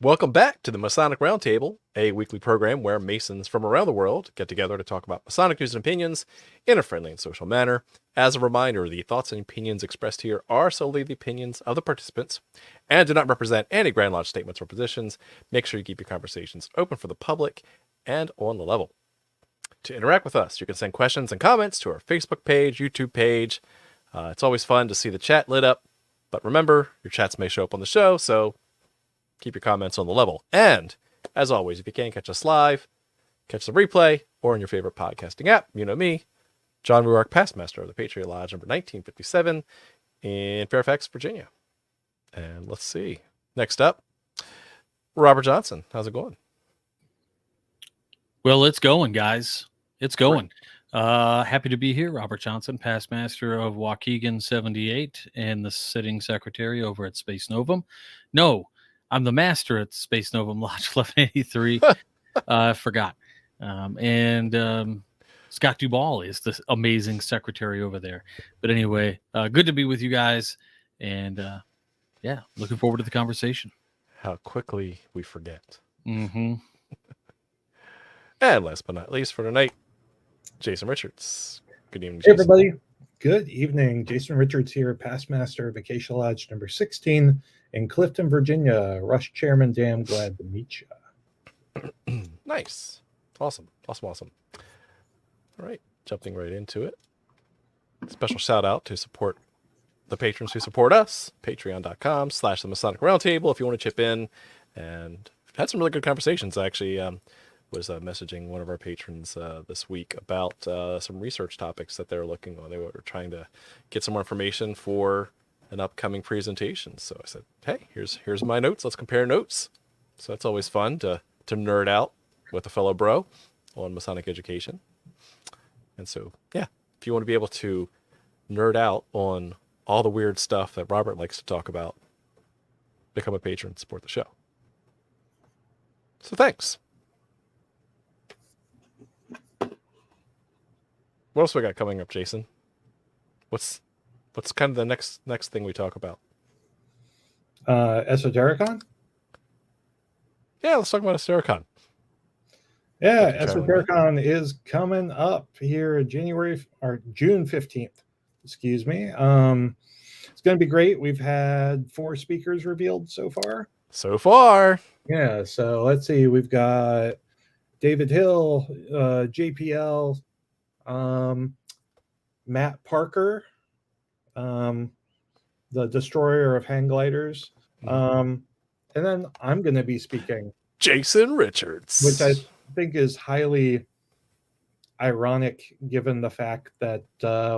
Welcome back to the Masonic Roundtable, a weekly program where Masons from around the world get together to talk about Masonic news and opinions in a friendly and social manner. As a reminder, the thoughts and opinions expressed here are solely the opinions of the participants and do not represent any Grand Lodge statements or positions. Make sure you keep your conversations open for the public and on the level. To interact with us, you can send questions and comments to our Facebook page, YouTube page. It's always fun to see the chat lit up, but remember, your chats may show up on the show, so keep your comments on the level. And, as always, if you can't catch us live, catch the replay or in your favorite podcasting app. You know me, John Ruark, past master of the Patriot Lodge, number 1957 in Fairfax, Virginia. And let's see. Next up, Robert Johnson. How's it going? Well, it's going, guys. It's going. Happy to be here. Robert Johnson, past master of Waukegan 78 and the sitting secretary over at Space Novum. No, I'm the master at Space Novum Lodge 1183. I forgot. Scott Duvall is the amazing secretary over there. But anyway, good to be with you guys. And looking forward to the conversation. How quickly we forget. Mm-hmm. And last but not least for tonight, Jason Richards. Good evening, Hey, Jason. everybody. Good evening. Jason Richards here, past master of Vacation Lodge number 16 in Clifton, Virginia. Rush Chairman, damn glad to meet you. Nice. Awesome. All right. Jumping right into it. Special shout out to support the patrons who support us. Patreon.com/the Masonic Roundtable if you want to chip in. And I've had some really good conversations. I actually was messaging one of our patrons this week about some research topics that they're looking on. They were trying to get some more information for an upcoming presentation. So I said, hey, here's my notes. Let's compare notes. So that's always fun to nerd out with a fellow bro on Masonic education. And so, yeah, if you want to be able to nerd out on all the weird stuff that Robert likes to talk about, become a patron, support the show. So thanks. What else we got coming up, Jason? What's kind of the next thing we talk about? Esotericon? Yeah, let's talk about Esotericon. Yeah, Esotericon is coming up here June 15th. Excuse me. It's going to be great. We've had 4 speakers revealed so far. Yeah, so let's see. We've got David Hill, JPL, Matt Parker, the destroyer of hang gliders, and then I'm going to be speaking, Jason Richards, which I think is highly ironic given the fact that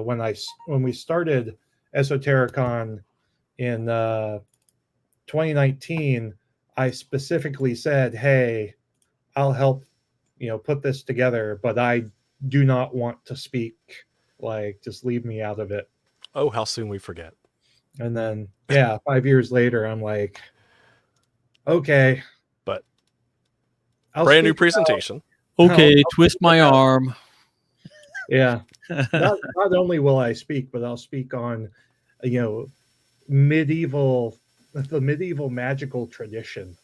when we started Esotericon in 2019, I specifically said, hey, I'll help put this together, but I do not want to speak. Like, just leave me out of it. Oh, how soon we forget. And then 5 years later, I'm like, okay, but I'll brand new presentation. Okay, twist my arm. Yeah. Not only will I speak, but I'll speak on the medieval magical tradition.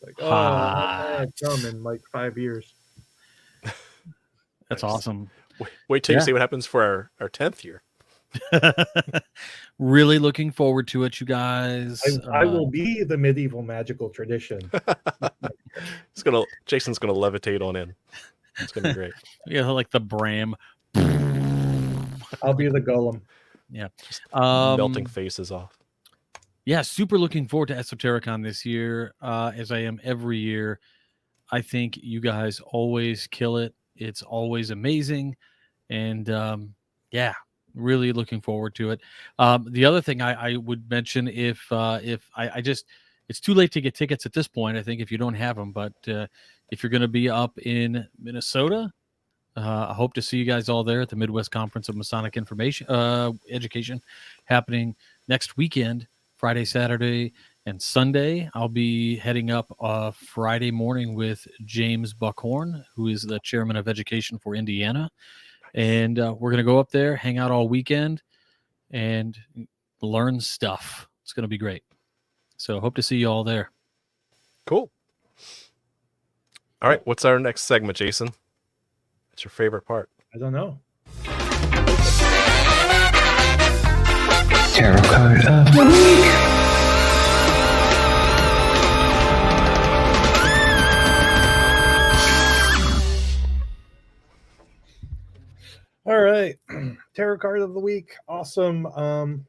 Like, I'll come in like 5 years. That's awesome. Wait till you see what happens for our 10th year. Really looking forward to it, you guys. I will be the medieval magical tradition. Jason's gonna levitate on in. It's gonna be great. Yeah, like the Bram. I'll be the golem. Yeah. Melting faces off. Yeah, super looking forward to Esotericon this year, as I am every year. I think you guys always kill it. It's always amazing. And really looking forward to it. The other thing I would mention, if it's too late to get tickets at this point, I think, if you don't have them, but if you're going to be up in Minnesota, I hope to see you guys all there at the Midwest Conference of Masonic Education happening next weekend, Friday, Saturday, and Sunday. I'll be heading up Friday morning with James Buckhorn, who is the chairman of education for Indiana. And we're going to go up there, hang out all weekend, and learn stuff. It's going to be great. So hope to see you all there. Cool. All right, what's our next segment, Jason? What's your favorite part? I don't know. Tarot card of the week. All right. Tarot card of the week. Awesome.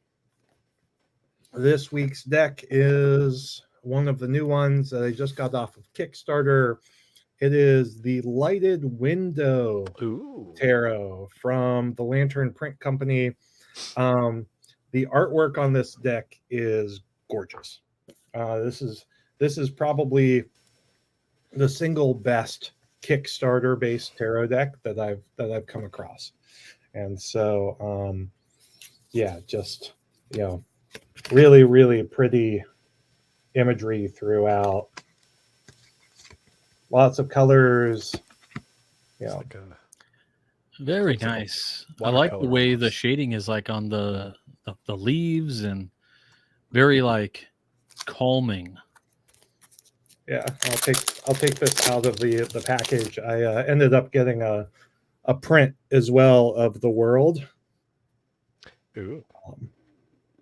This week's deck is one of the new ones that I just got off of Kickstarter. It is the Lighted Window Tarot from the Lantern Print Company. The artwork on this deck is gorgeous. This is probably the single best Kickstarter based tarot deck that I've come across. And so yeah, just really, really pretty imagery throughout. Lots of colors. Yeah. Like Very nice. I watercolor like the way the almost. shading is like on the leaves and very like calming. Yeah, I'll take this out of the package. I ended up getting a print as well of the world. Ooh.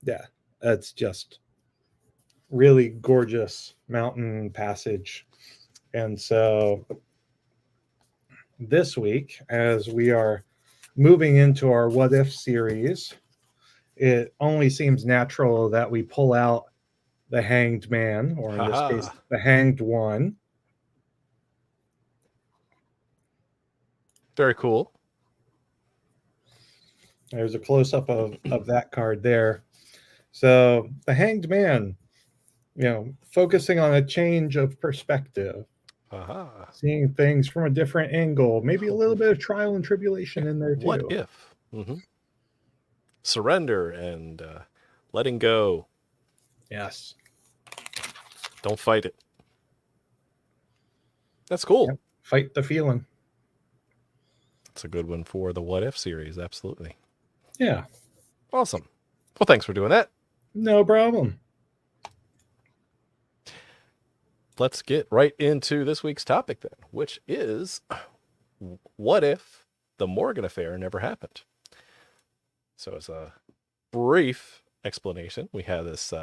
Yeah, that's just really gorgeous mountain passage. And so this week, as we are moving into our What If series, it only seems natural that we pull out the Hanged Man, or in this case, the Hanged One. Very cool. There's a close-up of that card there. So the Hanged Man, focusing on a change of perspective, seeing things from a different angle, maybe a little bit of trial and tribulation in there too. What if? Surrender and letting go. Yes. Don't fight it. That's cool. Yep. Fight the feeling. It's a good one for the What If series. Absolutely. Yeah. Awesome. Well, thanks for doing that. No problem. Let's get right into this week's topic then, which is what if the Morgan affair never happened? So as a brief explanation, we have this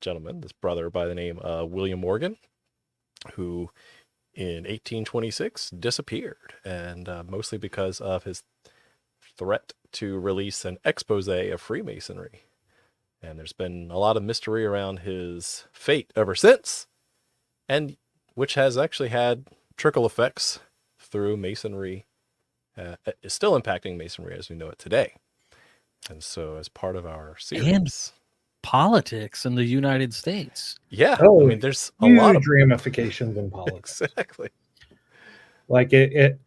gentleman, this brother by the name of William Morgan, who in 1826 disappeared, and mostly because of his threat to release an expose of Freemasonry. And there's been a lot of mystery around his fate ever since, and which has actually had trickle effects through Masonry, is still impacting Masonry as we know it today. And so as part of our series... And politics in the United States. Yeah, I mean, there's a lot of ramifications in politics. Exactly. Like it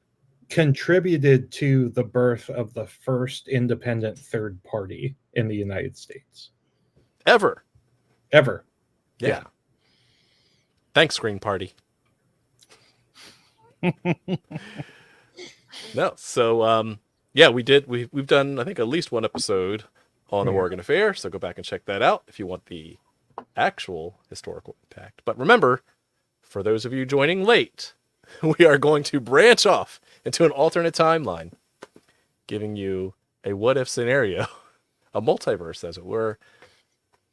contributed to the birth of the first independent third party in the United States. Ever. Yeah. Thanks, Green Party. No, so yeah, we've done I think at least one episode on the Morgan affair, so go back and check that out if you want the actual historical impact. But remember, for those of you joining late, we are going to branch off into an alternate timeline, giving you a what if scenario, a multiverse as it were,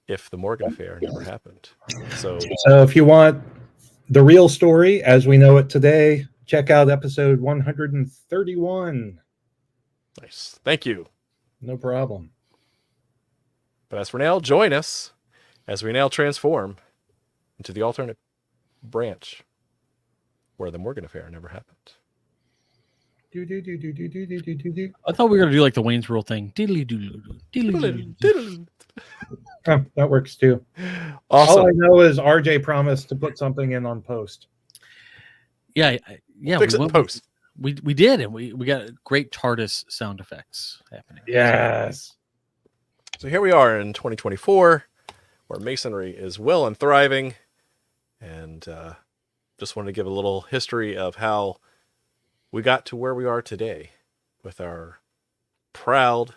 if the Morgan affair never happened. So if you want the real story as we know it today, check out episode 131. nice. Thank you. No problem. But as for now, join us as we now transform into the alternate branch where the Morgan affair never happened. I thought we were going to do like the Wayne's World thing. Diddly-doo-doo-doo. That works too. Awesome. All I know is RJ promised to put something in on post. Yeah. Fix it in post. We did, and we got great TARDIS sound effects happening. Yes. So here we are in 2024, where Masonry is well and thriving, and just wanted to give a little history of how we got to where we are today with our proud,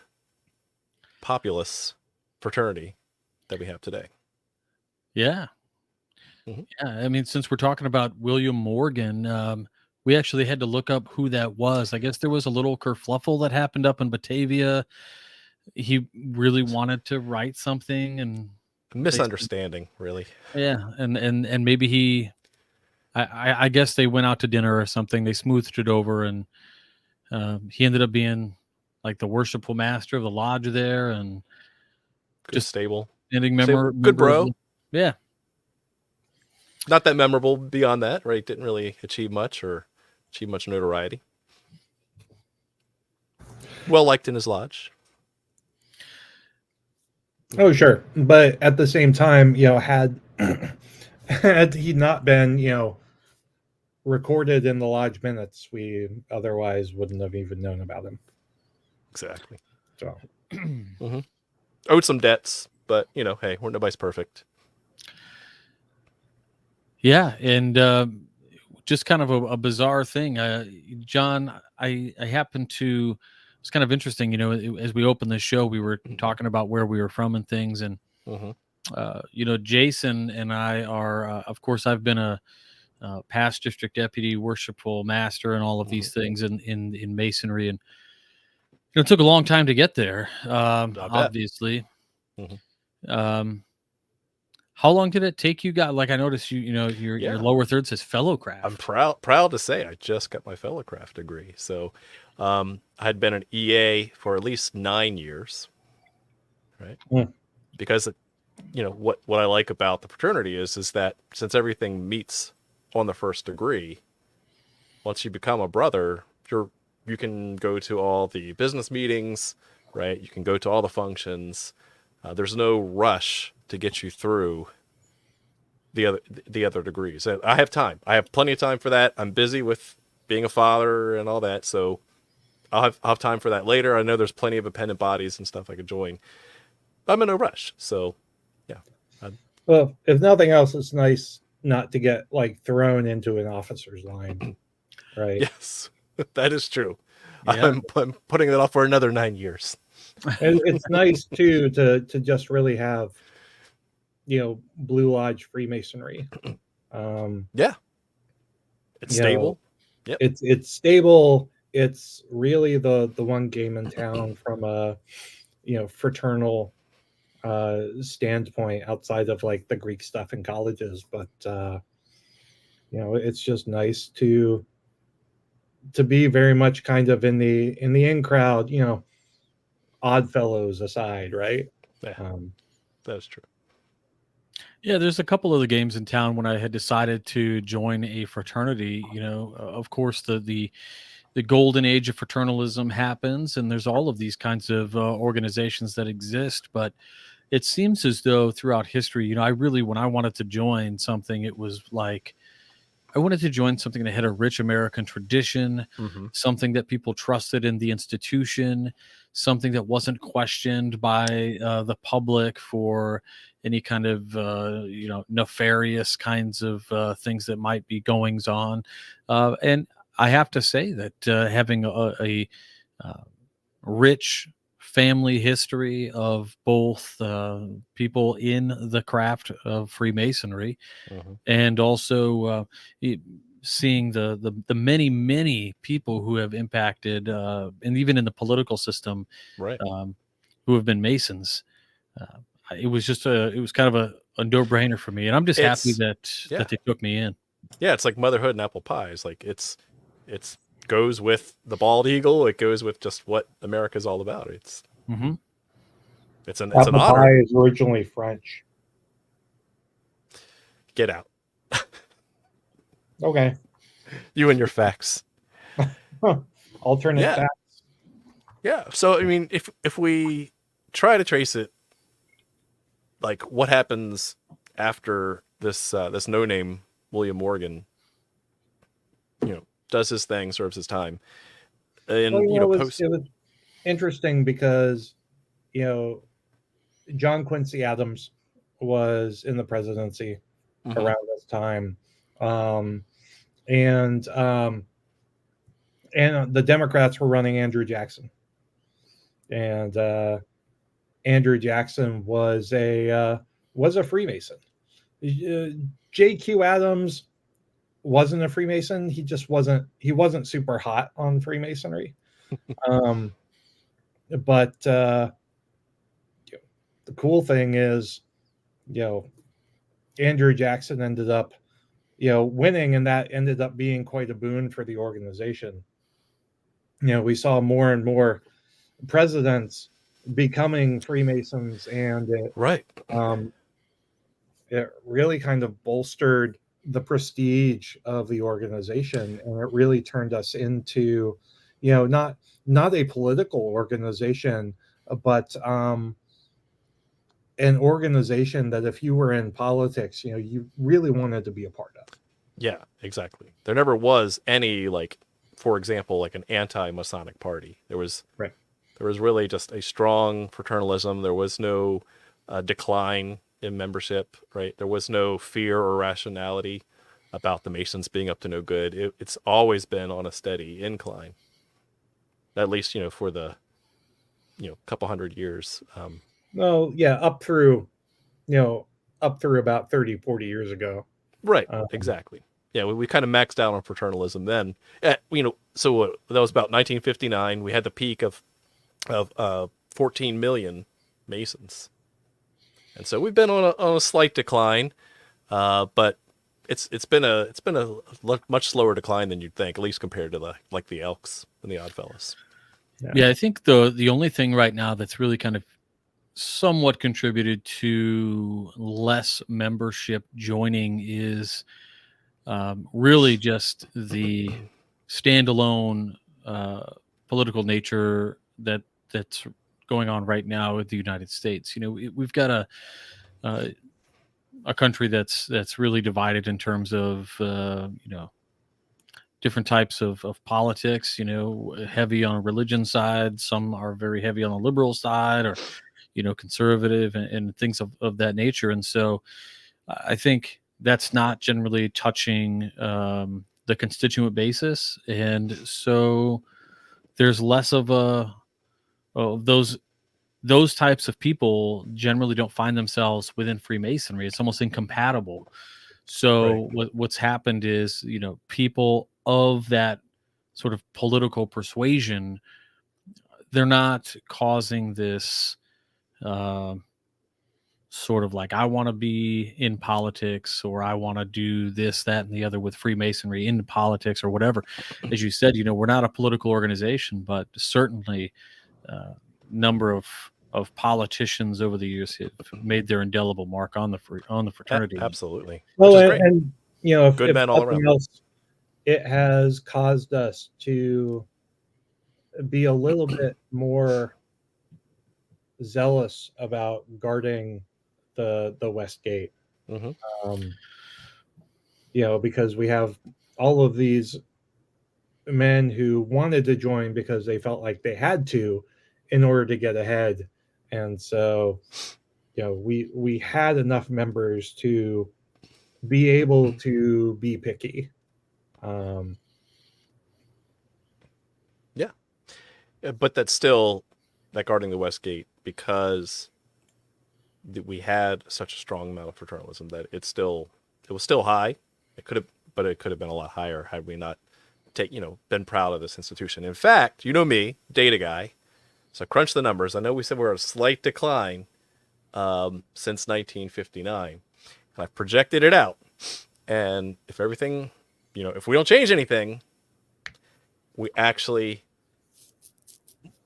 populous fraternity that we have today. Yeah. Mhm. Yeah. I mean, since we're talking about William Morgan, we actually had to look up who that was. I guess there was a little kerfluffle that happened up in Batavia. He really wanted to write something, and they said, Misunderstanding, really. yeah, and maybe I guess they went out to dinner or something. They smoothed it over, and he ended up being like the worshipful master of the lodge there, and Good, just stable. ending Stable. Good member of bro. the, yeah. Not that memorable beyond that, right? Didn't really achieve much notoriety. Well liked in his lodge. Oh, sure. But at the same time, had had he not been, recorded in the lodge minutes, we otherwise wouldn't have even known about him. Exactly. So, Owed some debts, but hey, nobody's perfect. Yeah, and just kind of a bizarre thing, John. I happened to. It's kind of interesting, as we opened the show, we were talking about where we were from and things, and Mm-hmm. Jason and I are, of course, I've been a past district deputy, worshipful master, and all of these things in Masonry, and it took a long time to get there. Obviously. Mm-hmm. How long did it take you? Like, I noticed your lower third says fellowcraft. I'm proud to say I just got my fellowcraft degree. So I had been an EA for at least 9 years, right? Because what I like about the fraternity is that since everything meets on the first degree, once you become a brother, you can go to all the business meetings, right? You can go to all the functions. There's no rush to get you through the other degrees. And I have time. I have plenty of time for that. I'm busy with being a father and all that, so I'll have time for that later. I know there's plenty of appendant bodies and stuff I could join. I'm in no rush, so yeah. Well, if nothing else, it's nice not to get thrown into an officer's line, right? Yes, that is true. Yeah. I'm putting it off for another 9 years. And it's nice too to just really have Blue Lodge Freemasonry. Yeah, it's stable. Yep. It's stable. It's really the one game in town from a fraternal standpoint, outside of the Greek stuff in colleges. But it's just nice to be very much kind of in the in crowd. Odd fellows aside, right? Yeah, that's true. Yeah, there's a couple of the games in town when I had decided to join a fraternity. Of course, the golden age of fraternalism happens, and there's all of these kinds of organizations that exist. But it seems as though throughout history, when I wanted to join something, it was like I wanted to join something that had a rich American tradition, something that people trusted in the institution, something that wasn't questioned by the public for any kind of nefarious kinds of things that might be goings on. And I have to say that having a rich family history of both people in the craft of Freemasonry, and also seeing the many people who have impacted, and even in the political system, right, who have been Masons. It was kind of a no-brainer for me, and I'm just happy that they took me in. Yeah, it's like motherhood and apple pie. It's like it's goes with the bald eagle. It goes with just what America's all about. It's an apple honor. Pie is originally French. Get out. Okay. You and your facts. Alternate facts. Yeah. So I mean, if we try to trace it, like what happens after this no name William Morgan, does his thing, serves his time, and it was interesting because John Quincy Adams was in the presidency around this time, and the Democrats were running Andrew Jackson, and Andrew Jackson was a Freemason, J.Q. Adams wasn't a Freemason. He just wasn't. He wasn't super hot on Freemasonry. But the cool thing is, Andrew Jackson ended up, winning, and that ended up being quite a boon for the organization. We saw more and more presidents becoming Freemasons, and it really kind of bolstered the prestige of the organization, and it really turned us into, not a political organization, but an organization that if you were in politics, you really wanted to be a part of. Yeah, exactly. There never was any, like, for example, like an anti-Masonic party. There was really just a strong fraternalism. There was no decline in membership, right? There was no fear or rationality about the Masons being up to no good. It's always been on a steady incline, at least, for the, couple hundred years. Up through about 30, 40 years ago. Right, exactly. Yeah, we kind of maxed out on fraternalism then. So that was about 1959. We had the peak of 14 million Masons. And so we've been on a slight decline, but it's been a much slower decline than you'd think, at least compared to the Elks and the Oddfellows. Yeah, I think the only thing right now that's really kind of somewhat contributed to less membership joining is really just the standalone political nature that's going on right now with the United States. We've got a country that's really divided in terms of different types of politics. Heavy on religion side, some are very heavy on the liberal side, or conservative and things of that nature. And so I think that's not generally touching the constituent basis, and so there's less of those types of people generally don't find themselves within Freemasonry. It's almost incompatible. So what's happened is, people of that sort of political persuasion, they're not causing this sort of like, I want to be in politics, or I want to do this, that, and the other with Freemasonry into politics or whatever. As you said, we're not a political organization, but certainly number of politicians over the years have made their indelible mark on the fraternity. Absolutely. Well, and if good men all around. Else, it has caused us to be a little bit more zealous about guarding the West Gate. Mm-hmm. Because we have all of these men who wanted to join because they felt like they had to in order to get ahead. And so, we had enough members to be able to be picky. But that's still that guarding the West Gate, because we had such a strong amount of fraternalism that it was still high. It could have been a lot higher had we not been proud of this institution. In fact, me, data guy. So crunch the numbers. I know we said we're at a slight decline since 1959. And I projected it out. And if everything, if we don't change anything, we actually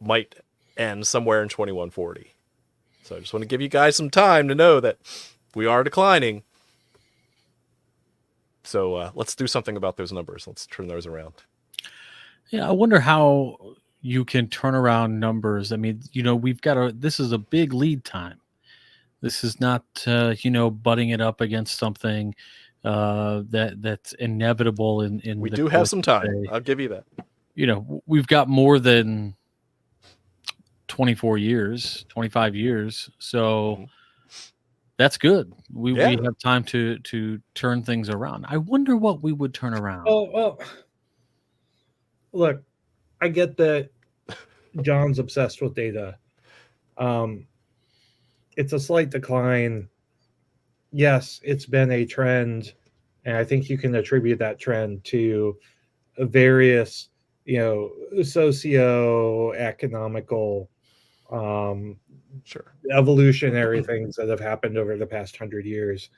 might end somewhere in 2140. So I just want to give you guys some time to know that we are declining. So let's do something about those numbers. Let's turn those around. Yeah, I wonder how you can turn around numbers. I mean, this is a big lead time. This is not, butting it up against something that's inevitable in we do have some time. I'll give you that. We've got more than 24 years, 25 years. So that's good. We have time to turn things around. I wonder what we would turn around. Oh, well, look, I get that John's obsessed with data. It's a slight decline. yes, it's been a trend, and I think you can attribute that trend to various, socio-economical, Sure. evolutionary things that have happened over the past 100 years.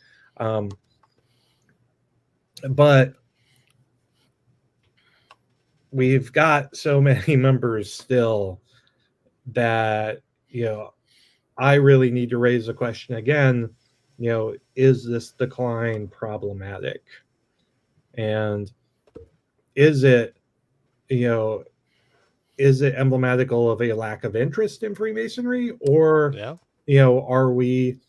But we've got so many members still that, I really need to raise the question again, is this decline problematic? And is it, you know, is it emblematical of a lack of interest in Freemasonry, or, Yeah. Are we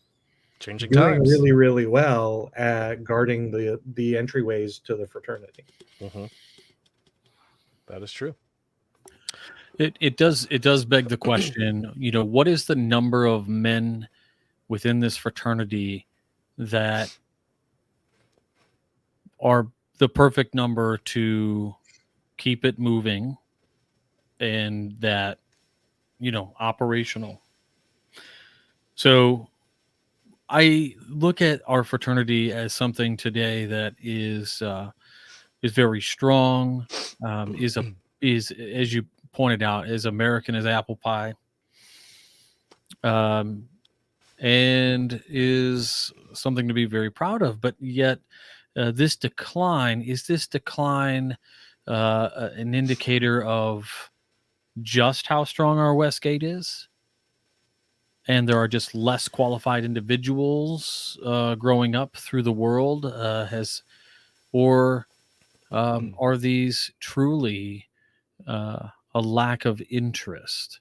Changing doing times. really, really well at guarding the entryways to the fraternity? Mm-hmm. That is true. It does beg the question, what is the number of men within this fraternity that are the perfect number to keep it moving and that, operational. So I look at our fraternity as something today that is very strong, is as you pointed out, as American as apple pie, and is something to be very proud of. But yet, this decline an indicator of just how strong our Westgate is, and there are just less qualified individuals growing up through the world, or are these truly a lack of interest?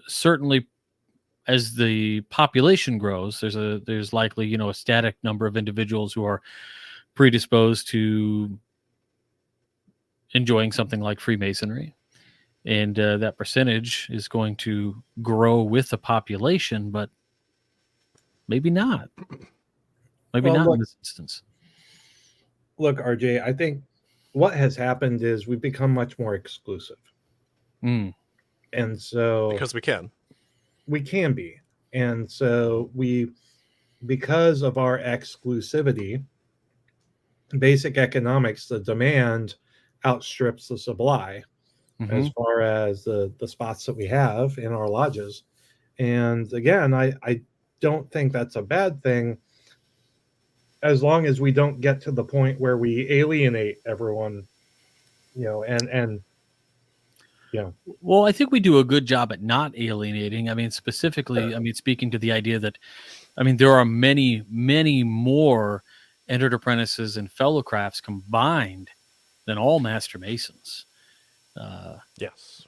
Certainly, as the population grows, there's likely a static number of individuals who are predisposed to enjoying something like Freemasonry, and that percentage is going to grow with the population, but maybe not. Maybe Well, not in this instance. look, RJ, I think what has happened is we've become much more exclusive. Mm. And so Because we can. we can be. And so because of our exclusivity, basic economics, the demand outstrips the supply as far as the spots that we have in our lodges. And again, I don't think that's a bad thing, as long as we don't get to the point where we alienate everyone, and Well, I think we do a good job at not alienating. I mean, specifically, speaking to the idea that, there are many, many more entered apprentices and fellow crafts combined than all master masons. Yes.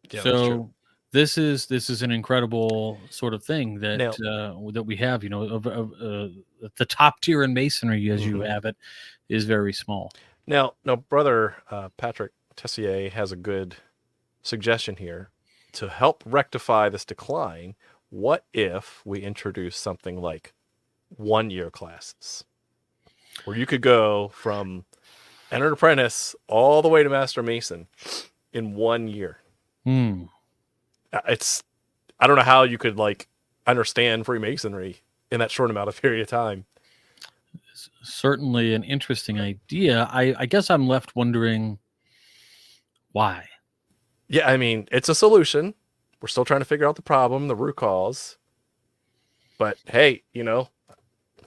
Yeah, that's true. So this is an incredible sort of thing that Now- that we have. The top tier in masonry, as you Mhm. have it, is very small. Now, brother Patrick Tessier has a good suggestion here to help rectify this decline. What if we introduce something like 1-year classes, where you could go from entered apprentice all the way to master mason in 1 year? Hmm. I don't know how you could understand Freemasonry in that short amount of period of time. Certainly an interesting idea. I guess I'm left wondering why. Yeah, I mean, it's a solution. We're still trying to figure out the problem, the root cause. But hey,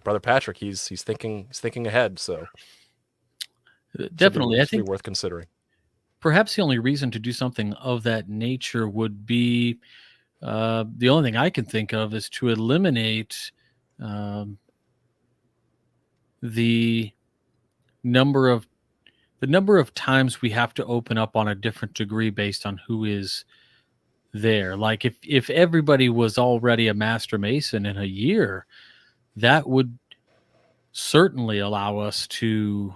brother Patrick, he's thinking ahead, so Definitely, I should be think worth considering. perhaps the only reason to do something of that nature would be the only thing I can think of is to eliminate the number of times we have to open up on a different degree based on who is there. Like if everybody was already a master mason in a year, that would certainly allow us to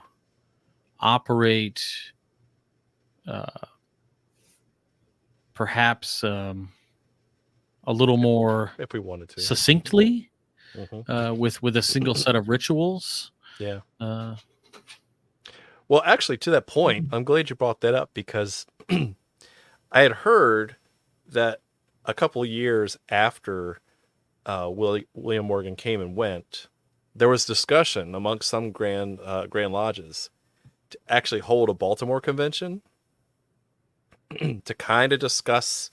operate perhaps a little more If we wanted to. succinctly Mhm. with a single set of rituals. Yeah. Well, actually, to that point, I'm glad you brought that up, because I had heard that a couple of years after William Morgan came and went, there was discussion amongst some grand lodges to actually hold a Baltimore convention to kind of discuss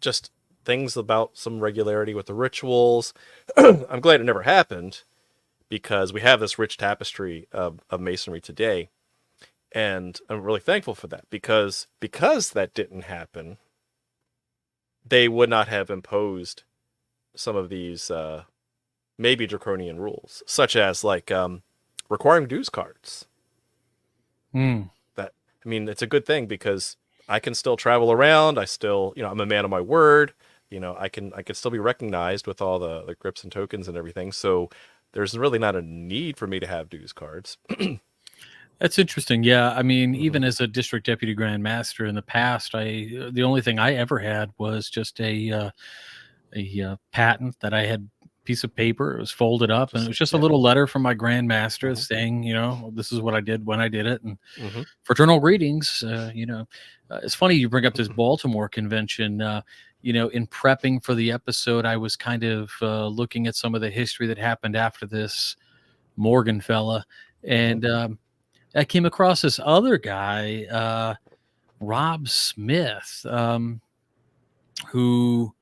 just things about some regularity with the rituals. I'm glad it never happened, because we have this rich tapestry of Masonry today. And I'm really thankful for that, because that didn't happen, they would not have imposed some of these maybe draconian rules, such as like requiring dues cards. That, I mean, it's a good thing, because I can still travel around. I still, I'm a man of my word. I can still be recognized with all the grips and tokens and everything. So there's really not a need for me to have dues cards. That's interesting. Yeah, I mean, even as a district deputy grand master in the past, the only thing I ever had was just a patent that I had, piece of paper. It was folded up, and it was just a little letter from my grand master saying, this is what I did when I did it, and fraternal greetings. It's funny you bring up this Baltimore convention. In prepping for the episode, I was kind of looking at some of the history that happened after this Morgan fella, and I came across this other guy, Rob Smith, who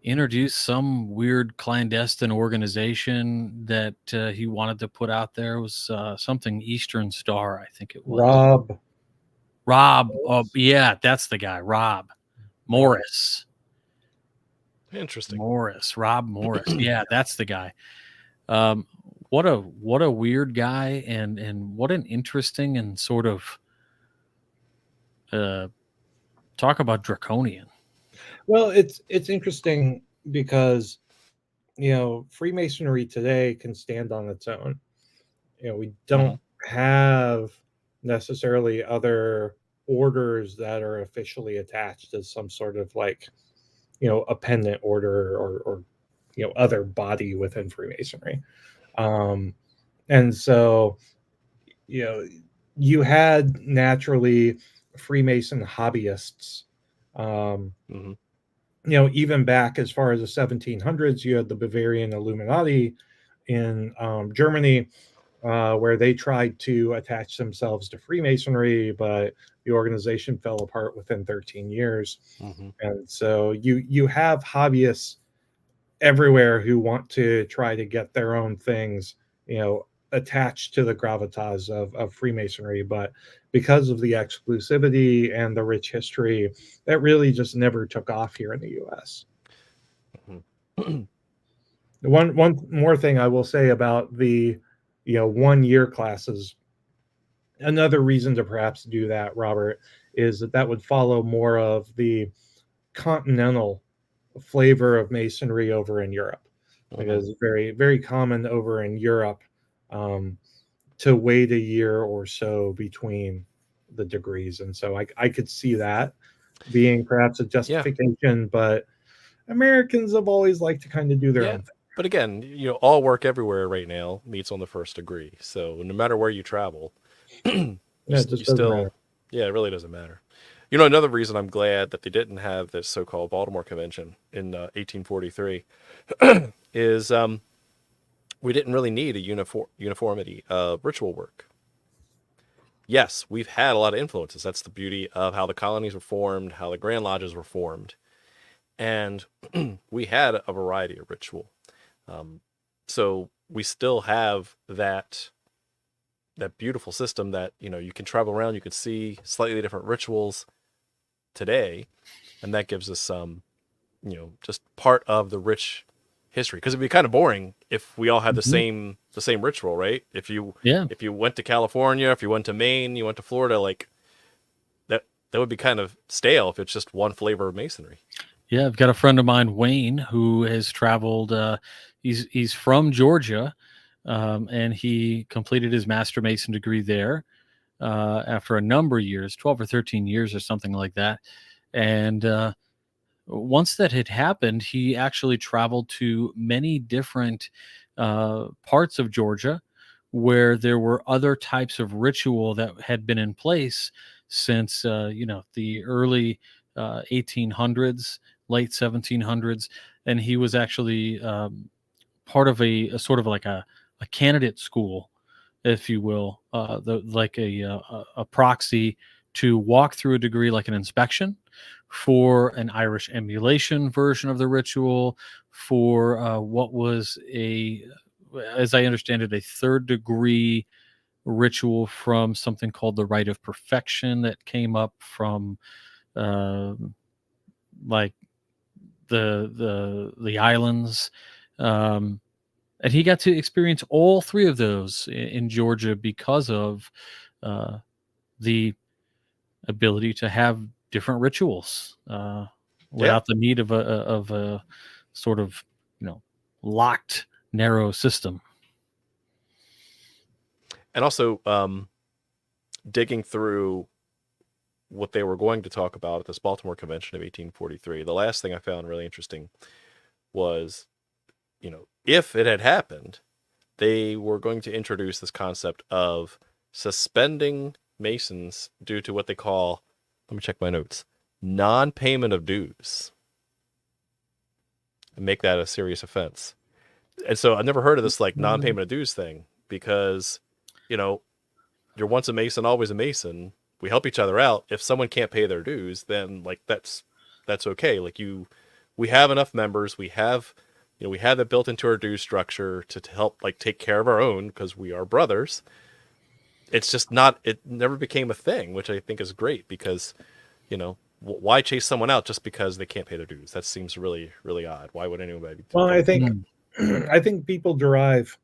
introduced some weird clandestine organization that he wanted to put out there. It was something Eastern Star, I think it was. Rob. Oh, yeah, that's the guy. Rob Morris. Interesting. Rob Morris. Yeah, that's the guy. What a weird guy, and what an interesting and sort of talk about draconian. Well, it's interesting because Freemasonry today can stand on its own. We don't have necessarily other orders that are officially attached as some sort of like a pendant order or other body within Freemasonry. And so you had naturally Freemason hobbyists. Even back as far as the 1700s, you had the Bavarian Illuminati in Germany, where they tried to attach themselves to Freemasonry, but the organization fell apart within 13 years. And so you have hobbyists everywhere who want to try to get their own things, attached to the gravitas of Freemasonry. But because of the exclusivity and the rich history, that really just never took off here in the U.S. One more thing I will say about the 1 year classes. Another reason to perhaps do that, Robert, is that would follow more of the continental flavor of Masonry over in Europe, because it's very, very common over in Europe to wait a year or so between the degrees. And so I could see that being perhaps a justification, but Americans have always liked to kind of do their own thing. But again, all work everywhere right now meets on the first degree. So no matter where you travel, it really doesn't matter. Another reason I'm glad that they didn't have this so-called Baltimore Convention in 1843 is we didn't really need a uniformity of ritual work. Yes, we've had a lot of influences. That's the beauty of how the colonies were formed, how the Grand Lodges were formed. And we had a variety of ritual. So we still have that beautiful system that, you can travel around, you can see slightly different rituals today. And that gives us some, just part of the rich history. Because it'd be kind of boring if we all had the same ritual, right? If you went to California, if you went to Maine, you went to Florida, like that would be kind of stale if it's just one flavor of Masonry. Yeah, I've got a friend of mine, Wayne, who has traveled. He's from Georgia, and he completed his Master Mason degree there after a number of years, 12 or 13 years or something like that. And once that had happened, he actually traveled to many different parts of Georgia where there were other types of ritual that had been in place since, the early 1800s, late 1700s. And he was actually part of a sort of like a candidate school, if you will, like a proxy to walk through a degree like an inspection for an Irish emulation version of the ritual, for what was as I understand it, a third degree ritual from something called the rite of perfection that came up from uh, like the islands. And he got to experience all three of those in Georgia because of the ability to have different rituals without the need of a sort of, locked, narrow system. And also digging through what they were going to talk about at this Baltimore Convention of 1843, the last thing I found really interesting was, if it had happened, they were going to introduce this concept of suspending Masons due to what they call, let me check my notes, non-payment of dues, and make that a serious offense. And so I've never heard of this like non-payment of dues thing, because, you're once a Mason, always a Mason. We help each other out. If someone can't pay their dues, then like that's okay. Like we have enough members. We have that built into our dues structure to help like take care of our own, because we are brothers. It's just it never became a thing, which I think is great, because, why chase someone out just because they can't pay their dues? That seems really, really odd. Why would anybody do Well, that? I think people derive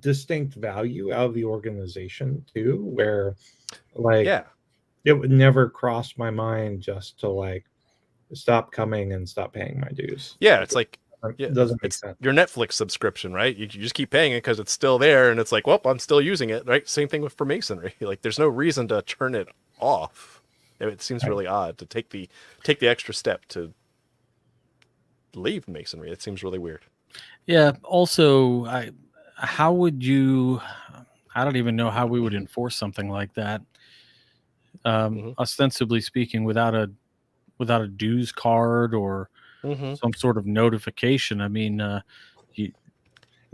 distinct value out of the organization too, where it would never cross my mind just to like stop coming and stop paying my dues. Yeah, it's like, it doesn't make sense. Your Netflix subscription, right? You just keep paying it because it's still there, and it's like, well, I'm still using it, right? Same thing with Freemasonry. Like, there's no reason to turn it off. It seems really odd to take the extra step to leave Masonry. It seems really weird. Yeah. Also, how would you? I don't even know how we would enforce something like that. Ostensibly speaking, without a dues card or some sort of notification. I mean, you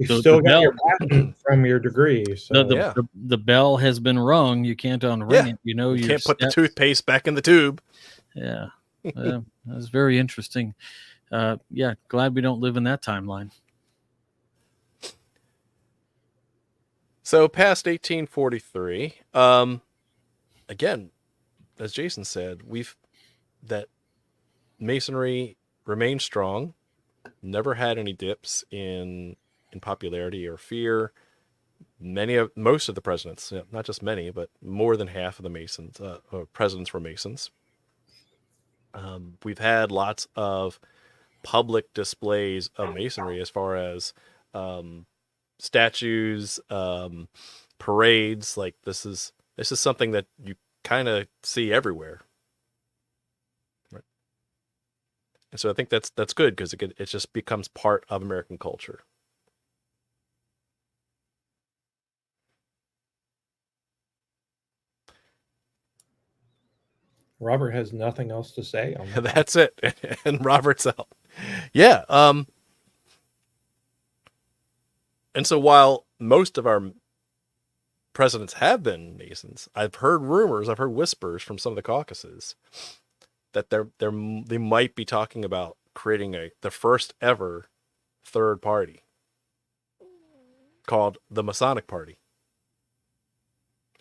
still got your patent from your degree. So the bell has been rung. You can't unring it. You can't put the toothpaste back in the tube. Yeah, that's very interesting. Glad we don't live in that timeline. So past 1843, again, as Jason said, that Masonry remained strong, never had any dips in popularity or fear. Most of the presidents, not just many, but more than half of the Masons, presidents were Masons. We've had lots of public displays of Masonry, as far as statues, parades. Like this is something that you kind of see everywhere, right? And so I think that's good, because it just becomes part of American culture. Robert has nothing else to say on that. That's it. And Robert's out. Yeah. And so while most of our presidents have been Masons, I've heard whispers from some of the caucuses that they might be talking about creating the first ever third party called the Masonic Party.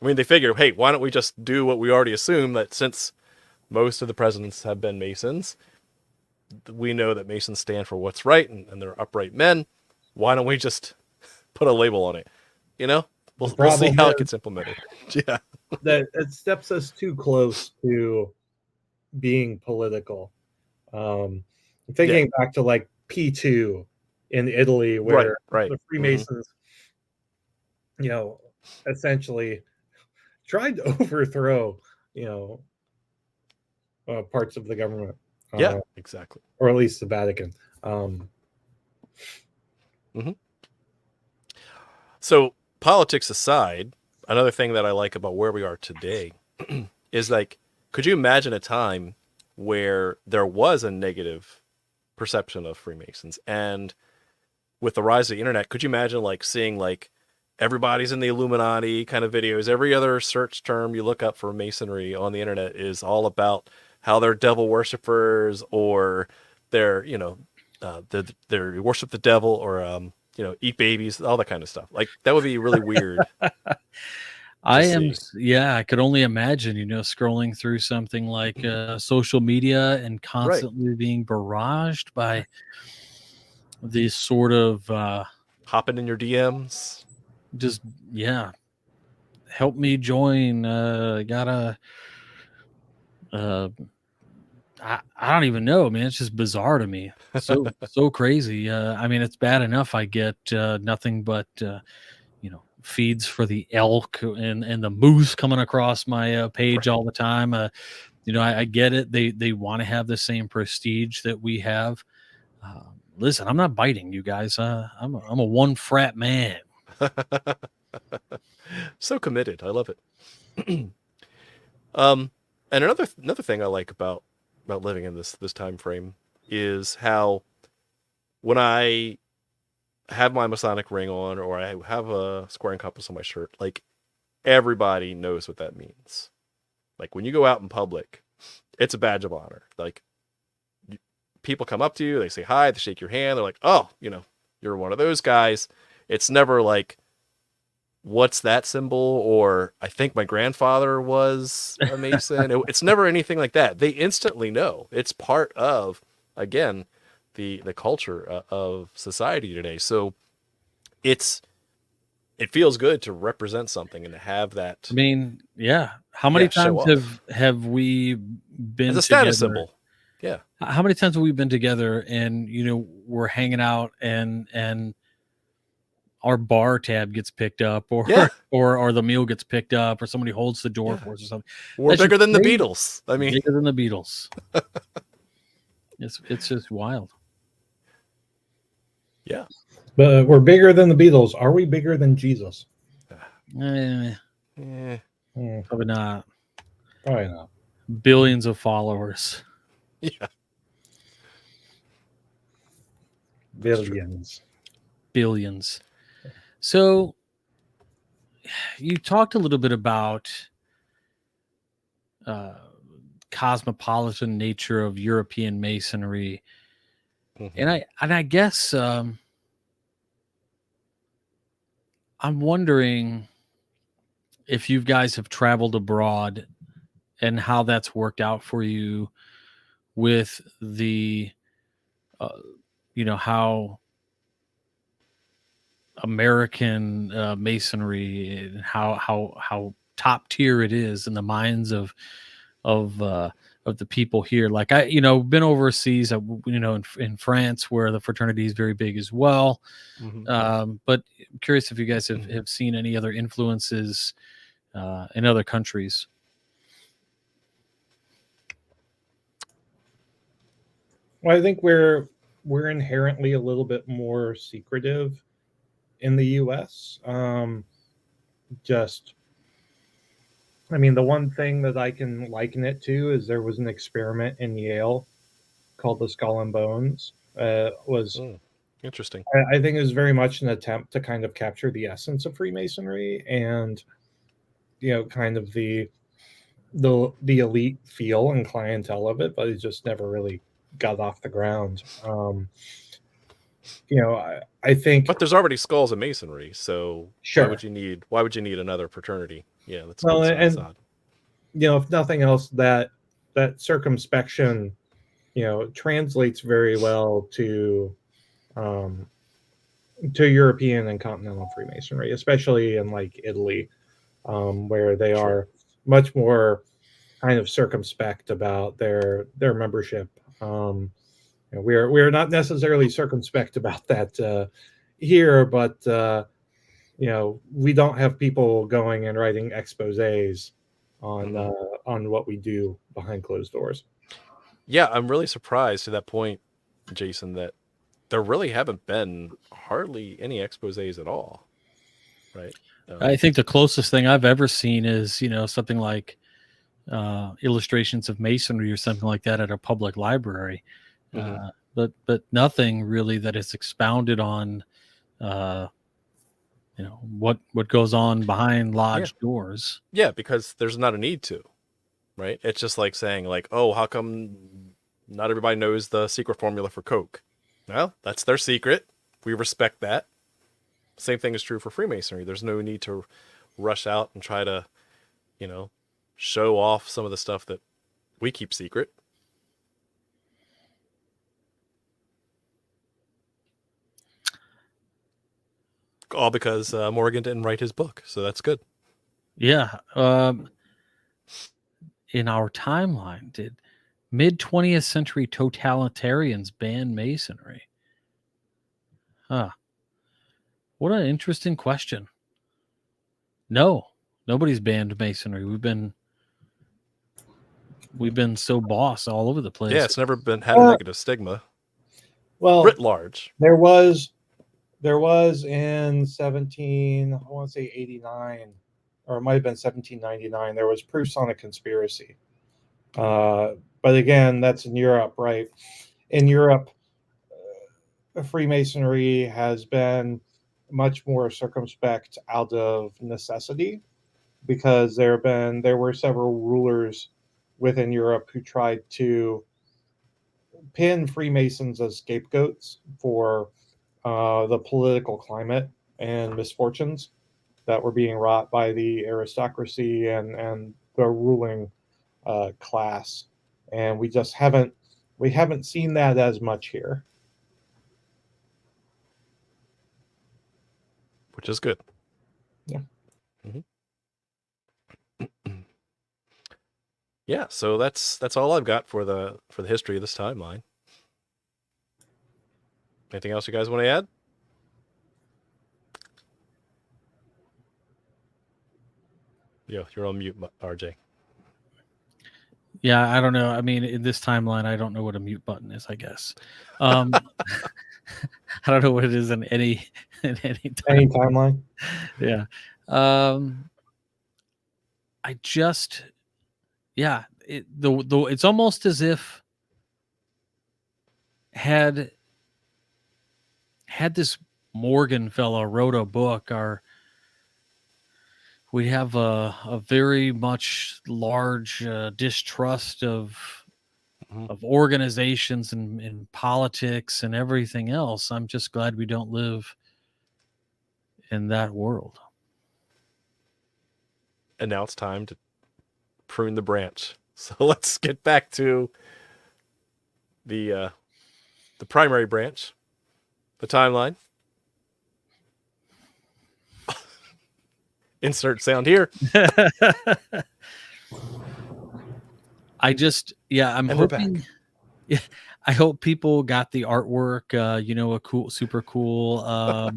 I mean, they figure, hey, why don't we just do what we already assume, that since most of the presidents have been Masons, we know that Masons stand for what's right, and they're upright men. Why don't we just put a label on it? We'll see how it gets implemented. Yeah. That it steps us too close to being political. Thinking back to like P2 in Italy, where the Freemasons, essentially tried to overthrow, parts of the government. Exactly. Or at least the Vatican. So politics aside, another thing that I like about where we are today is, like, could you imagine a time where there was a negative perception of Freemasons. And with the rise of the internet, could you imagine like seeing like everybody's in the Illuminati kind of videos? Every other search term you look up for Masonry on the internet is all about how they're devil worshippers, or they're, they worship the devil, or, eat babies, all that kind of stuff. Like that would be really weird. I could only imagine, scrolling through something like social media and constantly being barraged by these sort of hopping in your DMs. Just, help me join. I don't even know, man. It's just bizarre to me. So crazy. I mean, it's bad enough I get nothing but feeds for the elk and the moose coming across my page all the time. I get it. They want to have the same prestige that we have. Listen, I'm not biting you guys. I'm a one frat man. So committed. I love it. And another thing I like about living in this time frame is how when I have my Masonic ring on, or I have a square and compass on my shirt, like everybody knows what that means. Like when you go out in public, it's a badge of honor. Like people come up to you, they say hi, they shake your hand, they're like, oh, you're one of those guys. It's never like, what's that symbol? Or I think my grandfather was a Mason. It's never anything like that. They instantly know. It's part of, again, the culture of society today. So it feels good to represent something and to have that. I mean, yeah. How many times have we been as a status symbol? Yeah. How many times have we been together and we're hanging out and our bar tab gets picked up, or the meal gets picked up, or somebody holds the door for us or something. We're bigger than the Beatles. I mean, bigger than the Beatles. It's just wild. Yeah. But we're bigger than the Beatles. Are we bigger than Jesus? Probably not. Probably not. Billions of followers. Yeah. Billions. So you talked a little bit about cosmopolitan nature of European Masonry. Mm-hmm. And I guess I'm wondering if you guys have traveled abroad and how that's worked out for you with the how American Masonry, and how top tier it is in the minds of the people here. Like I, been overseas, in France, where the fraternity is very big as well. Mm-hmm. But I'm curious if you guys have seen any other influences in other countries. Well, I think we're inherently a little bit more secretive in the U.S. The one thing that I can liken it to is there was an experiment in Yale called the Skull and Bones. Interesting. I think it was very much an attempt to kind of capture the essence of Freemasonry and, kind of the elite feel and clientele of it, but it just never really got off the ground. I think, but there's already skulls in Masonry, so sure. Why would you need another fraternity? Yeah, that's odd. If nothing else, that circumspection, translates very well to European and continental Freemasonry, especially in like Italy, where they are much more kind of circumspect about their membership. We are not necessarily circumspect about that here, but we don't have people going and writing exposés on what we do behind closed doors. Yeah, I'm really surprised to that point, Jason, that there really haven't been hardly any exposés at all, right? I think the closest thing I've ever seen is something like illustrations of Masonry or something like that at a public library. but nothing really that is expounded on. What goes on behind lodge doors. Yeah, because there's not a need to, right? It's just like saying like, oh, how come not everybody knows the secret formula for Coke? Well, that's their secret. We respect that. Same thing is true for Freemasonry. There's no need to rush out and try to, show off some of the stuff that we keep secret. All because Morgan didn't write his book, so that's good. Yeah. In our timeline, did mid-20th century totalitarians ban Masonry? Huh. What an interesting question. No, nobody's banned Masonry. We've been so boss all over the place. Yeah, it's never had a negative stigma. Well, writ large. There was in 89, or it might have been 1799. There was proofs on a conspiracy. But again, that's in Europe, right? In Europe, Freemasonry has been much more circumspect out of necessity, because there were several rulers within Europe who tried to pin Freemasons as scapegoats for the political climate and misfortunes that were being wrought by the aristocracy and the ruling class, and we haven't seen that as much here, which is good. Yeah. Mm-hmm. Yeah, so that's all I've got for the history of this timeline. Anything else you guys want to add? Yeah, you're on mute, RJ. Yeah, I don't know. I mean, in this timeline, I don't know what a mute button is, I guess. I don't know what it is in any timeline. Yeah. It's almost as if had this Morgan fellow wrote a book, we have a very much large distrust of organizations and politics and everything else. I'm just glad we don't live in that world. And now it's time to prune the branch. So let's get back to the primary branch, the timeline. Insert sound here. I'm hoping. Yeah, I hope people got the artwork. A super cool,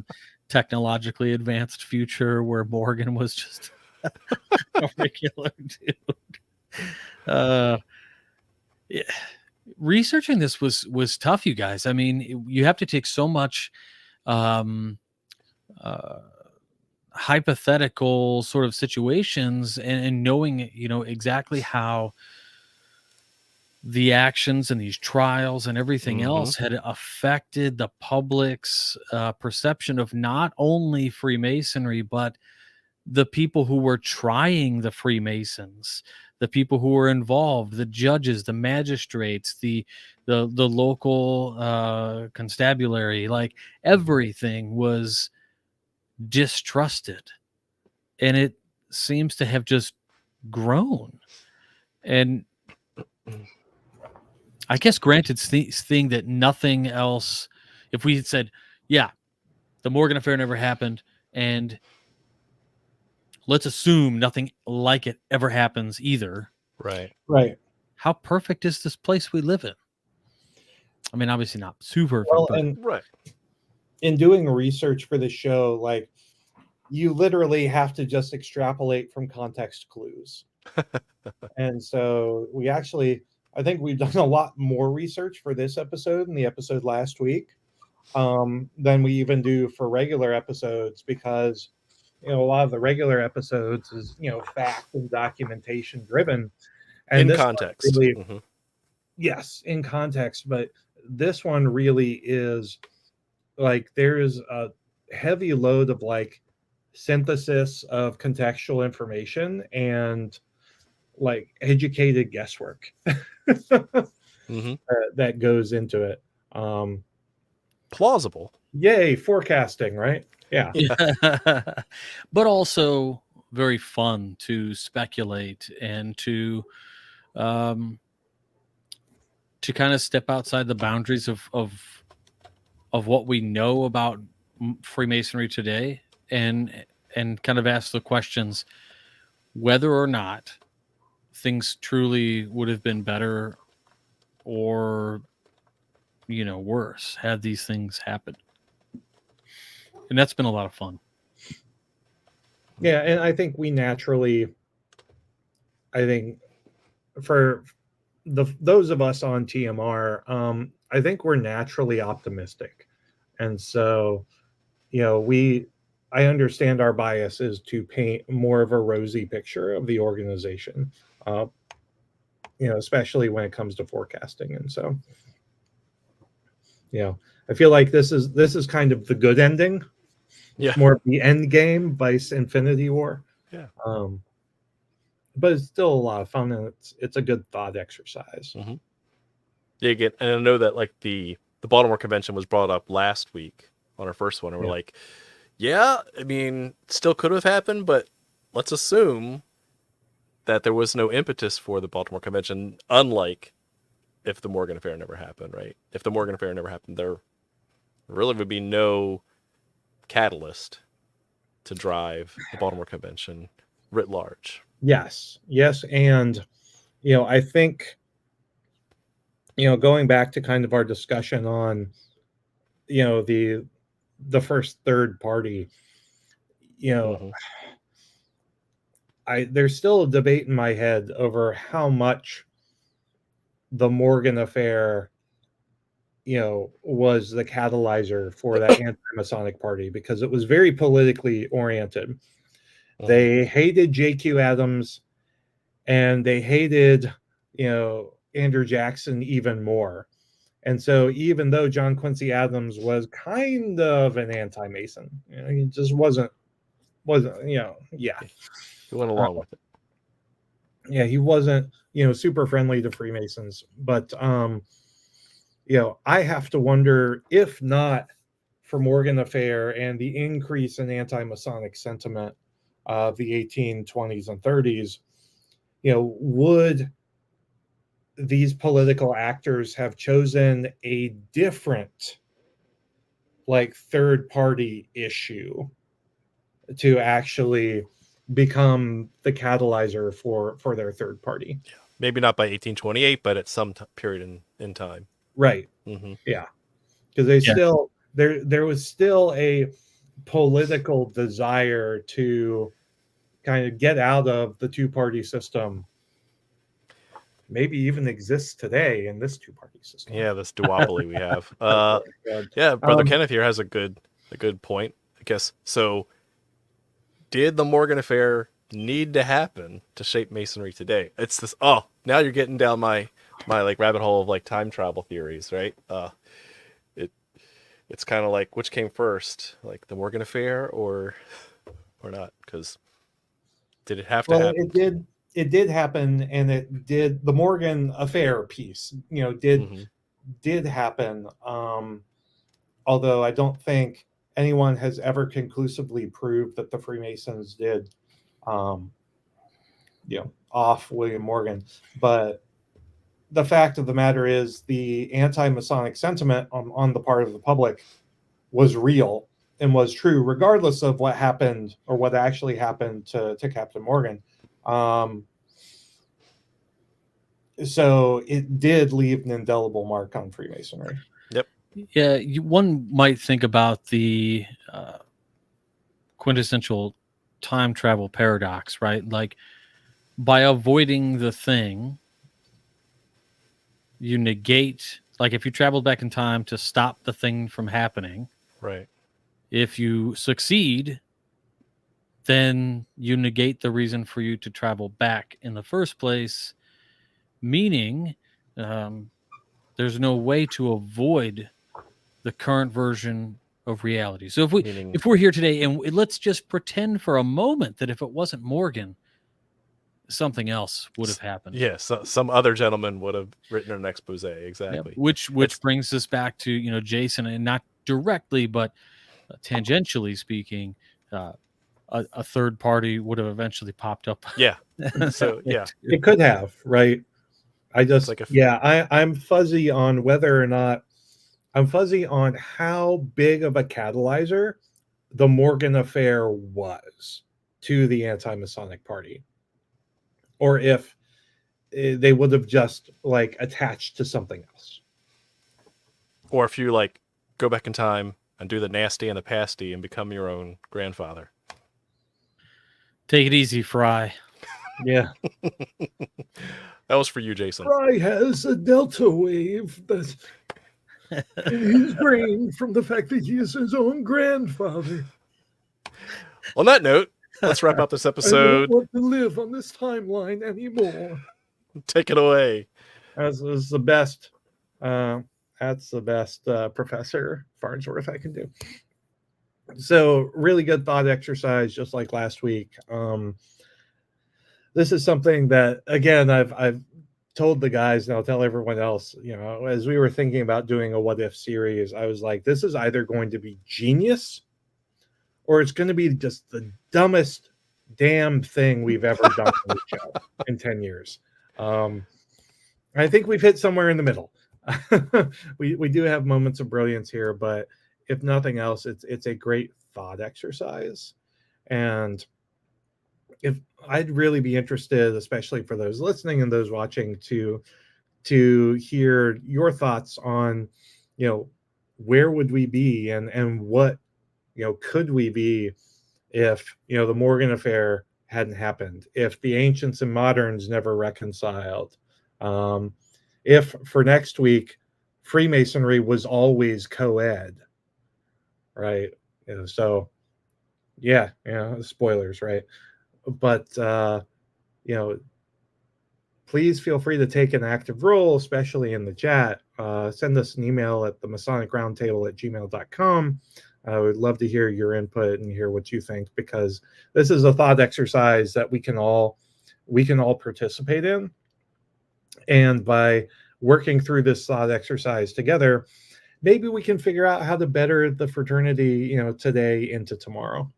technologically advanced future where Morgan was just a regular dude. Yeah. Researching this was tough, you guys. I mean, you have to take so much hypothetical sort of situations and knowing, exactly how the actions and these trials and everything else had affected the public's perception of not only Freemasonry, but the people who were trying the Freemasons, the people who were involved, the judges, the magistrates, the local constabulary. Like, everything was distrusted, and it seems to have just grown. And I guess, granted, thing that nothing else, if we had said, yeah, the Morgan affair never happened, and let's assume nothing like it ever happens either. Right. How perfect is this place we live in? I mean, obviously not super perfect. Right. In doing research for the show, like, you literally have to just extrapolate from context clues. And so I think we've done a lot more research for this episode and the episode last week than we even do for regular episodes, because a lot of the regular episodes is fact and documentation driven, and in context. Really, yes, in context. But this one really is like there is a heavy load of like synthesis of contextual information and like educated guesswork Mm-hmm. that goes into it. Plausible. Yay, forecasting, right? Yeah. But also very fun to speculate and to kind of step outside the boundaries of what we know about Freemasonry today, and kind of ask the questions whether or not things truly would have been better or worse had these things happened. And that's been a lot of fun. Yeah, and I think we naturally, I think for those of us on TMR, I think we're naturally optimistic, and so I understand our bias is to paint more of a rosy picture of the organization, especially when it comes to forecasting, and so I feel like this is kind of the good ending. Yeah. It's more of the end game, Vice Infinity War. Yeah. But it's still a lot of fun, and it's a good thought exercise. Mm-hmm. Yeah, again, and I know that like the Baltimore convention was brought up last week on our first one, and we're like, yeah, I mean, still could have happened, but let's assume that there was no impetus for the Baltimore convention, unlike if the Morgan affair never happened, right? If the Morgan affair never happened, there really would be no catalyst to drive the Baltimore convention writ large. Yes, and I think going back to kind of our discussion on the first third party, Mm-hmm. there's still a debate in my head over how much the Morgan affair was the catalyzer for that anti-Masonic party, because it was very politically oriented. Mm-hmm. They hated J.Q. Adams, and they hated Andrew Jackson even more. And so even though John Quincy Adams was kind of an anti-Mason, he just wasn't He went along with it. Yeah, he wasn't super friendly to Freemasons. But I have to wonder, if not for Morgan affair and the increase in anti-Masonic sentiment of the 1820s and 30s, would these political actors have chosen a different like third party issue to actually become the catalyzer for their third party? Yeah. Maybe not by 1828, but at some period in time. Right. Mm-hmm. Yeah. Because still there was still a political desire to kind of get out of the two-party system. Maybe even exists today in this two-party system. Yeah, this duopoly we have. Yeah, Brother Kenneth here has a good point, I guess. So, did the Morgan affair need to happen to shape Masonry today? It's this. Oh, now you're getting down my like rabbit hole of like time travel theories, right? It's kind of like, which came first, like the Morgan affair or not? Because did it have to happen? It did happen, and it did. The Morgan affair piece, did happen. Although I don't think anyone has ever conclusively proved that the Freemasons did, off William Morgan. But the fact of the matter is, the anti-Masonic sentiment on the part of the public was real and was true, regardless of what happened or what actually happened to Captain Morgan. So it did leave an indelible mark on Freemasonry. Yep. Yeah, one might think about the quintessential time travel paradox, right? Like, by avoiding the thing, you negate, like if you traveled back in time to stop the thing from happening, right? If you succeed, then you negate the reason for you to travel back in the first place, meaning There's no way to avoid the current version of reality. So if we're here today and let's just pretend for a moment that if it wasn't Morgan, something else would have happened. Yes, some other gentleman would have written an expose. Exactly. Which brings us back to Jason, and not directly, but tangentially speaking, a third party would have eventually popped up. Yeah. So yeah, it could have, right? I just I'm fuzzy on whether or not I'm fuzzy on how big of a catalyzer the Morgan affair was to the anti-Masonic party, or if they would have just like attached to something else, or if you like go back in time and do the nasty and the pasty and become your own grandfather. Take it easy, Fry. Yeah. That was for you, Jason. Fry has a delta wave that's in his brain from the fact that he is his own grandfather. On that note, let's wrap up this episode. I don't want to live on this timeline anymore. Take it away. That's the best. That's the best Professor Farnsworth I can do. So really good thought exercise, just like last week. This is something that, again, I've told the guys, and I'll tell everyone else, as we were thinking about doing a what if series, I was like, this is either going to be genius or it's going to be just the dumbest damn thing we've ever done on the show in 10 years. I think we've hit somewhere in the middle. we do have moments of brilliance here, but if nothing else, it's a great thought exercise. And if I'd really be interested, especially for those listening and those watching, to hear your thoughts on, where would we be and what, could we be if, the Morgan affair hadn't happened, if the ancients and moderns never reconciled, if for next week, Freemasonry was always co-ed, right? So yeah, spoilers, right? But please feel free to take an active role, especially in the chat. Send us an email at the Masonic Roundtable at gmail.com. I would love to hear your input and hear what you think, because this is a thought exercise that we can all participate in. And by working through this thought exercise together, maybe we can figure out how to better the fraternity, today into tomorrow.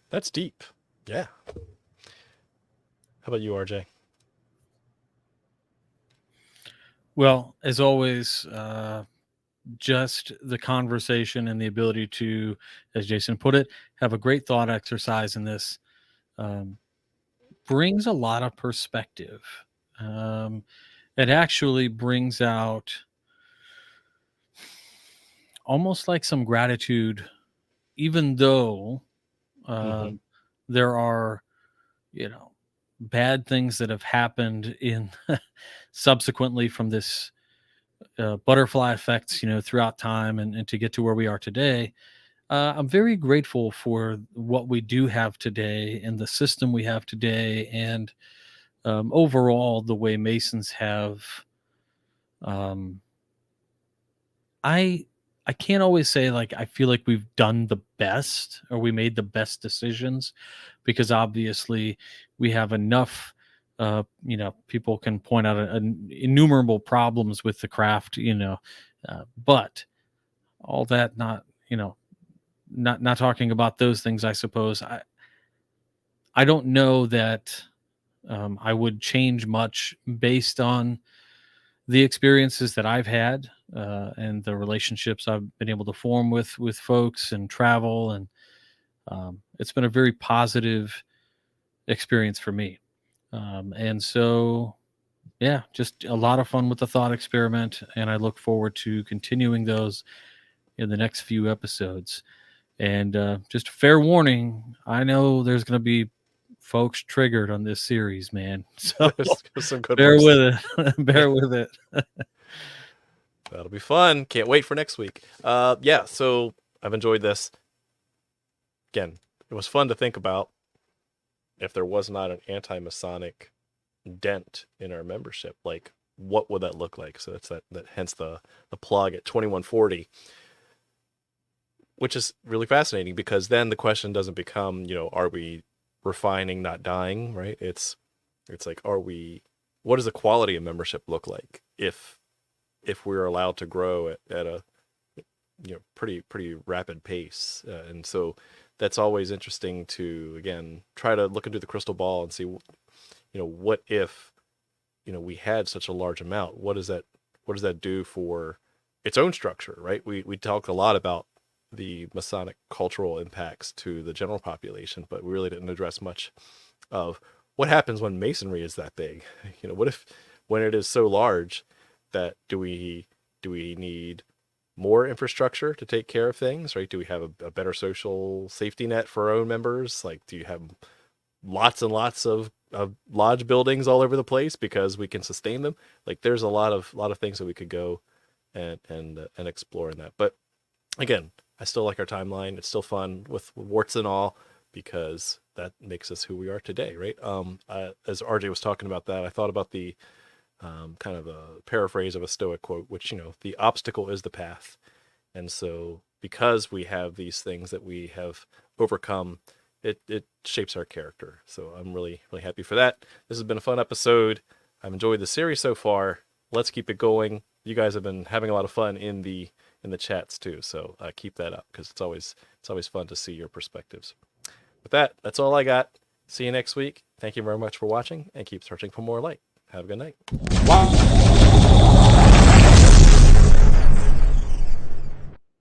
That's deep. Yeah. How about you, RJ? Well, as always, just the conversation and the ability to, as Jason put it, have a great thought exercise in this brings a lot of perspective. It actually brings out almost like some gratitude, even though there are, bad things that have happened in subsequently from this butterfly effects, throughout time and to get to where we are today. I'm very grateful for what we do have today and the system we have today, and overall the way Masons have. I can't always say like I feel like we've done the best or we made the best decisions, because obviously we have enough. People can point out innumerable problems with the craft, but all that not talking about those things. I suppose I don't know that I would change much based on the experiences that I've had and the relationships I've been able to form with folks and travel. And it's been a very positive experience for me. And so, yeah, just a lot of fun with the thought experiment. And I look forward to continuing those in the next few episodes. And just a fair warning, I know there's going to be folks triggered on this series, man. So some good bear with it. Bear with it. That'll be fun. Can't wait for next week. Yeah, so I've enjoyed this. Again, it was fun to think about if there was not an anti-Masonic dent in our membership. Like, what would that look like? So that's that hence the plug at 2140, which is really fascinating, because then the question doesn't become, are we refining, not dying, right? It's like, what does the quality of membership look like if we're allowed to grow at a pretty rapid pace? And so that's always interesting to, again, try to look into the crystal ball and see, what if, we had such a large amount? What does that do for its own structure, right? We talk a lot about the Masonic cultural impacts to the general population, but we really didn't address much of what happens when Masonry is that big. What if, when it is so large, that do we need more infrastructure to take care of things, right? Do we have a better social safety net for our own members? Like, do you have lots and lots of lodge buildings all over the place because we can sustain them? Like, there's a lot of things that we could go and explore in that. But again, I still like our timeline. It's still fun with warts and all, because that makes us who we are today, right? As RJ was talking about that, I thought about the kind of a paraphrase of a Stoic quote, which, the obstacle is the path. And so because we have these things that we have overcome, it shapes our character. So I'm really, really happy for that. This has been a fun episode. I've enjoyed the series so far. Let's keep it going. You guys have been having a lot of fun in the chats too. So keep that up, because it's always fun to see your perspectives. With that, that's all I got. See you next week. Thank you very much for watching, and keep searching for more light. Have a good night. Wow.